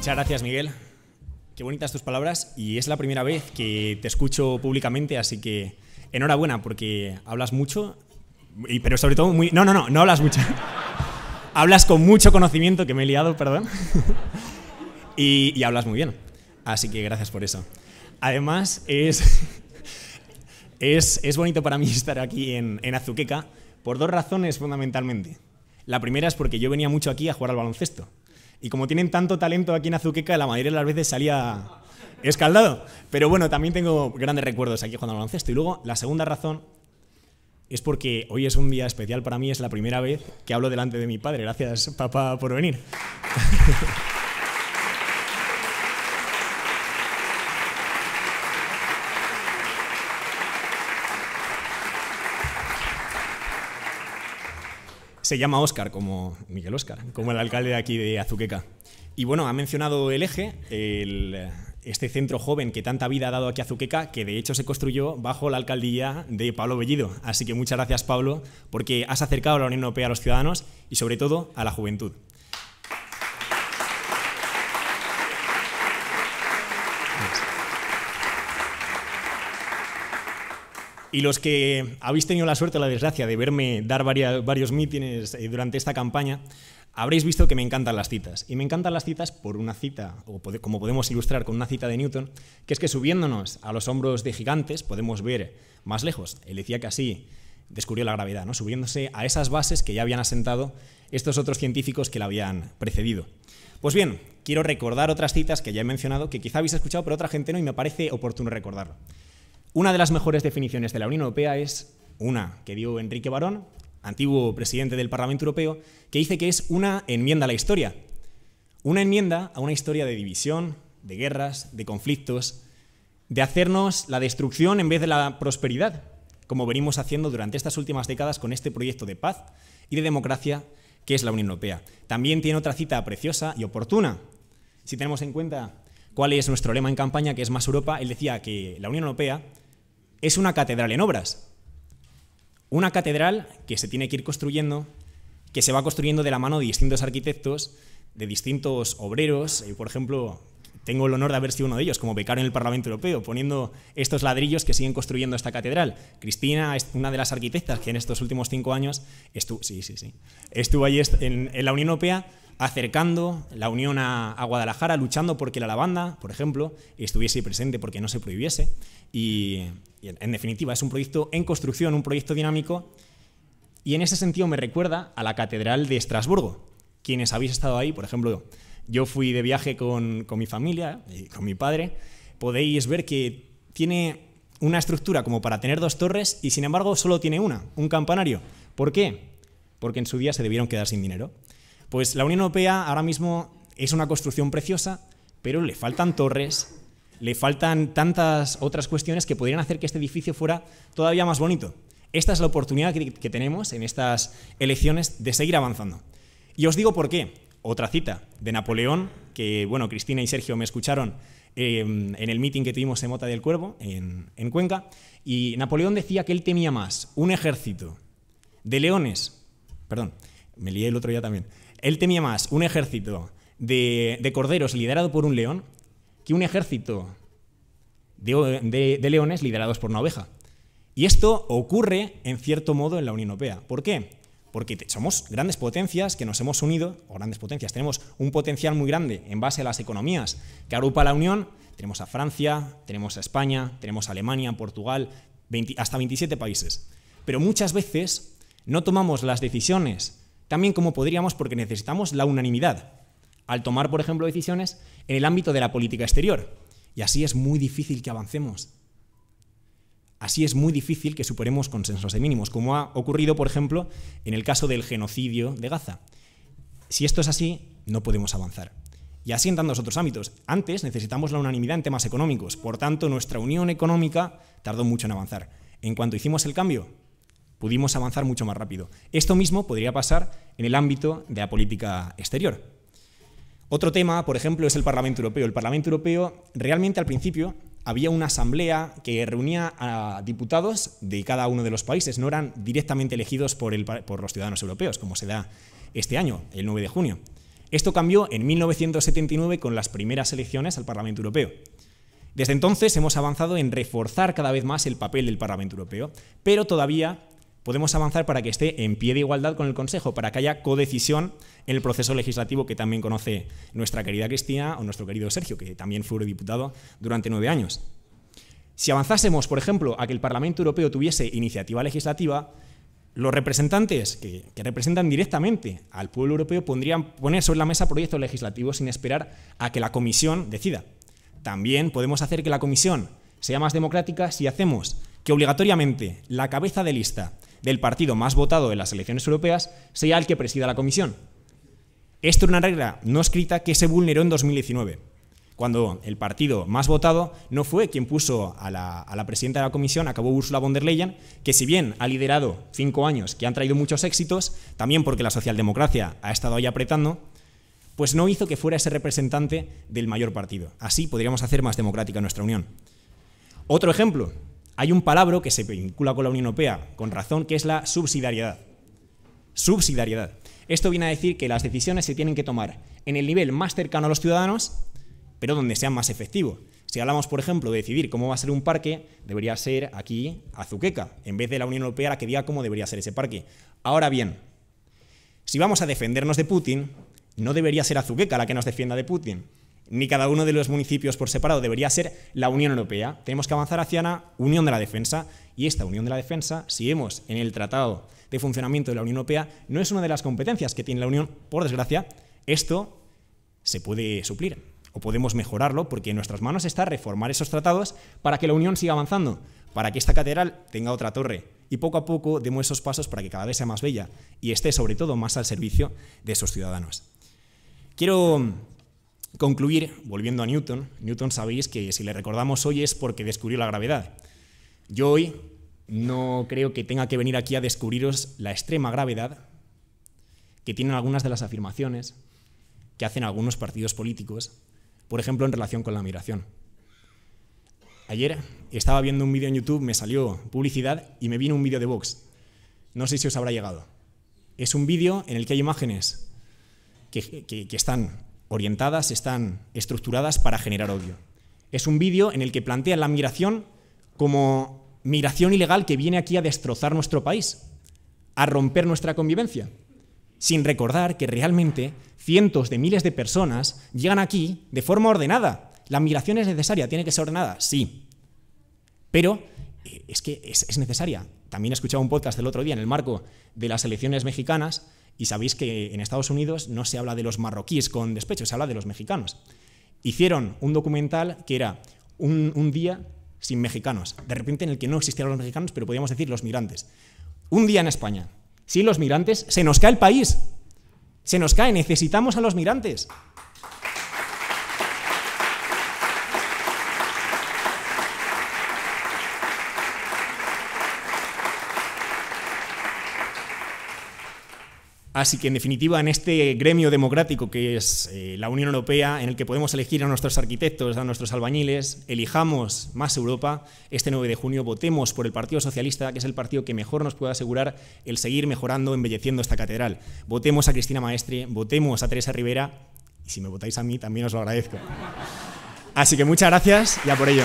Muchas gracias, Miguel. Qué bonitas tus palabras y es la primera vez que te escucho públicamente, así que enhorabuena porque hablas mucho, pero sobre todo muy... No hablas mucho. Hablas con mucho conocimiento, que me he liado, perdón. y hablas muy bien, así que gracias por eso. Además, es bonito para mí estar aquí en Azuqueca por dos razones fundamentalmente. La primera es porque yo venía mucho aquí a jugar al baloncesto. Y como tienen tanto talento aquí en Azuqueca, la mayoría de las veces salía escaldado. Pero bueno, también tengo grandes recuerdos aquí jugando al baloncesto. Y luego, la segunda razón es porque hoy es un día especial para mí, es la primera vez que hablo delante de mi padre. Gracias, papá, por venir. Se llama Óscar, como Miguel Óscar, como el alcalde de aquí de Azuqueca. Y bueno, ha mencionado el Eje, este centro joven que tanta vida ha dado aquí a Azuqueca, que de hecho se construyó bajo la alcaldía de Pablo Bellido. Así que muchas gracias, Pablo, porque has acercado a la Unión Europea a los ciudadanos y sobre todo a la juventud. Y los que habéis tenido la suerte o la desgracia de verme dar varios mítines durante esta campaña, habréis visto que me encantan las citas. Y me encantan las citas por una cita, o como podemos ilustrar con una cita de Newton, que es que subiéndonos a los hombros de gigantes podemos ver más lejos. Él decía que así descubrió la gravedad, ¿no? Subiéndose a esas bases que ya habían asentado estos otros científicos que la habían precedido. Pues bien, quiero recordar otras citas que ya he mencionado, que quizá habéis escuchado, pero otra gente no, y me parece oportuno recordarlo. Una de las mejores definiciones de la Unión Europea es una que dio Enrique Barón, antiguo presidente del Parlamento Europeo, que dice que es una enmienda a la historia. Una enmienda a una historia de división, de guerras, de conflictos, de hacernos la destrucción en vez de la prosperidad, como venimos haciendo durante estas últimas décadas con este proyecto de paz y de democracia que es la Unión Europea. También tiene otra cita preciosa y oportuna. Si tenemos en cuenta cuál es nuestro lema en campaña, que es Más Europa, él decía que la Unión Europea es una catedral en obras. Una catedral que se tiene que ir construyendo, que se va construyendo de la mano de distintos arquitectos, de distintos obreros. Por ejemplo, tengo el honor de haber sido uno de ellos, como becario en el Parlamento Europeo, poniendo estos ladrillos que siguen construyendo esta catedral. Cristina es una de las arquitectas que en estos últimos 5 años estuvo allí en la Unión Europea, acercando la Unión a Guadalajara, luchando porque la lavanda, por ejemplo, estuviese presente porque no se prohibiese. Y en definitiva es un proyecto en construcción, un proyecto dinámico, y en ese sentido me recuerda a la Catedral de Estrasburgo. Quienes habéis estado ahí, por ejemplo, yo fui de viaje con mi familia y con mi padre, podéis ver que tiene una estructura como para tener 2 torres y sin embargo solo tiene un campanario. ¿Por qué? Porque en su día se debieron quedar sin dinero. Pues la Unión Europea ahora mismo es una construcción preciosa, pero le faltan torres, le faltan tantas otras cuestiones que podrían hacer que este edificio fuera todavía más bonito. Esta es la oportunidad que tenemos en estas elecciones de seguir avanzando. Y os digo por qué. Otra cita de Napoleón, que bueno, Cristina y Sergio me escucharon en el meeting que tuvimos en Mota del Cuervo, en Cuenca, y Napoleón decía que él temía más un ejército de leones, perdón, me lié el otro día también, él temía más un ejército de corderos liderado por un león que un ejército de leones liderados por una oveja. Y esto ocurre, en cierto modo, en la Unión Europea. ¿Por qué? Porque somos grandes potencias que nos hemos unido, o grandes potencias, tenemos un potencial muy grande en base a las economías que agrupa la Unión. Tenemos a Francia, tenemos a España, tenemos a Alemania, Portugal, hasta 27 países. Pero muchas veces no tomamos las decisiones tan bien como podríamos porque necesitamos la unanimidad al tomar, por ejemplo, decisiones en el ámbito de la política exterior. Y así es muy difícil que avancemos. Así es muy difícil que superemos consensos de mínimos, como ha ocurrido, por ejemplo, en el caso del genocidio de Gaza. Si esto es así, no podemos avanzar. Y así en tantos otros ámbitos. Antes necesitamos la unanimidad en temas económicos, por tanto, nuestra unión económica tardó mucho en avanzar. En cuanto hicimos el cambio, pudimos avanzar mucho más rápido. Esto mismo podría pasar en el ámbito de la política exterior. Otro tema, por ejemplo, es el Parlamento Europeo. El Parlamento Europeo, realmente al principio, había una asamblea que reunía a diputados de cada uno de los países. No eran directamente elegidos por los ciudadanos europeos, como se da este año, el 9 de junio. Esto cambió en 1979 con las primeras elecciones al Parlamento Europeo. Desde entonces hemos avanzado en reforzar cada vez más el papel del Parlamento Europeo, pero todavía podemos avanzar para que esté en pie de igualdad con el Consejo, para que haya codecisión en el proceso legislativo que también conoce nuestra querida Cristina o nuestro querido Sergio, que también fue eurodiputado durante 9 años. Si avanzásemos, por ejemplo, a que el Parlamento Europeo tuviese iniciativa legislativa, los representantes que representan directamente al pueblo europeo podrían poner sobre la mesa proyectos legislativos sin esperar a que la Comisión decida. También podemos hacer que la Comisión sea más democrática si hacemos que obligatoriamente la cabeza de lista del partido más votado en las elecciones europeas sea el que presida la Comisión. Esto es una regla no escrita que se vulneró en 2019, cuando el partido más votado no fue quien puso a la presidenta de la Comisión, acabó Ursula von der Leyen, que si bien ha liderado 5 años que han traído muchos éxitos, también porque la socialdemocracia ha estado ahí apretando, pues no hizo que fuera ese representante del mayor partido. Así podríamos hacer más democrática nuestra Unión. Otro ejemplo, hay un palabra que se vincula con la Unión Europea, con razón, que es la subsidiariedad. Subsidiariedad. Esto viene a decir que las decisiones se tienen que tomar en el nivel más cercano a los ciudadanos, pero donde sean más efectivos. Si hablamos, por ejemplo, de decidir cómo va a ser un parque, debería ser aquí Azuqueca, en vez de la Unión Europea la que diga cómo debería ser ese parque. Ahora bien, si vamos a defendernos de Putin, no debería ser Azuqueca la que nos defienda de Putin, ni cada uno de los municipios por separado, debería ser la Unión Europea. Tenemos que avanzar hacia una Unión de la Defensa, y esta Unión de la Defensa, si vemos en el Tratado de Funcionamiento de la Unión Europea, no es una de las competencias que tiene la Unión, por desgracia. Esto se puede suplir, o podemos mejorarlo, porque en nuestras manos está reformar esos tratados para que la Unión siga avanzando, para que esta catedral tenga otra torre, y poco a poco demos esos pasos para que cada vez sea más bella y esté sobre todo más al servicio de esos ciudadanos. Quiero concluir volviendo a Newton. Newton, sabéis que si le recordamos hoy es porque descubrió la gravedad. Yo hoy no creo que tenga que venir aquí a descubriros la extrema gravedad que tienen algunas de las afirmaciones que hacen algunos partidos políticos, por ejemplo, en relación con la migración. Ayer estaba viendo un vídeo en YouTube, me salió publicidad y me vino un vídeo de Vox. No sé si os habrá llegado. Es un vídeo en el que hay imágenes que están orientadas, están estructuradas para generar odio. Es un vídeo en el que plantean la migración como migración ilegal que viene aquí a destrozar nuestro país, a romper nuestra convivencia, sin recordar que realmente cientos de miles de personas llegan aquí de forma ordenada. ¿La migración es necesaria? ¿Tiene que ser ordenada? Sí. Pero es que es necesaria. También he escuchado un podcast el otro día en el marco de las elecciones mexicanas y sabéis que en Estados Unidos no se habla de los marroquíes con despecho, se habla de los mexicanos. Hicieron un documental que era un día sin mexicanos, de repente en el que no existían los mexicanos, pero podríamos decir los migrantes. Un día en España, sin los migrantes, se nos cae el país. Se nos cae, necesitamos a los migrantes. Así que, en definitiva, en este gremio democrático que es la Unión Europea, en el que podemos elegir a nuestros arquitectos, a nuestros albañiles, elijamos más Europa. Este 9 de junio votemos por el Partido Socialista, que es el partido que mejor nos puede asegurar el seguir mejorando, embelleciendo esta catedral. Votemos a Cristina Maestre, votemos a Teresa Rivera, y si me votáis a mí también os lo agradezco. Así que muchas gracias y a por ello.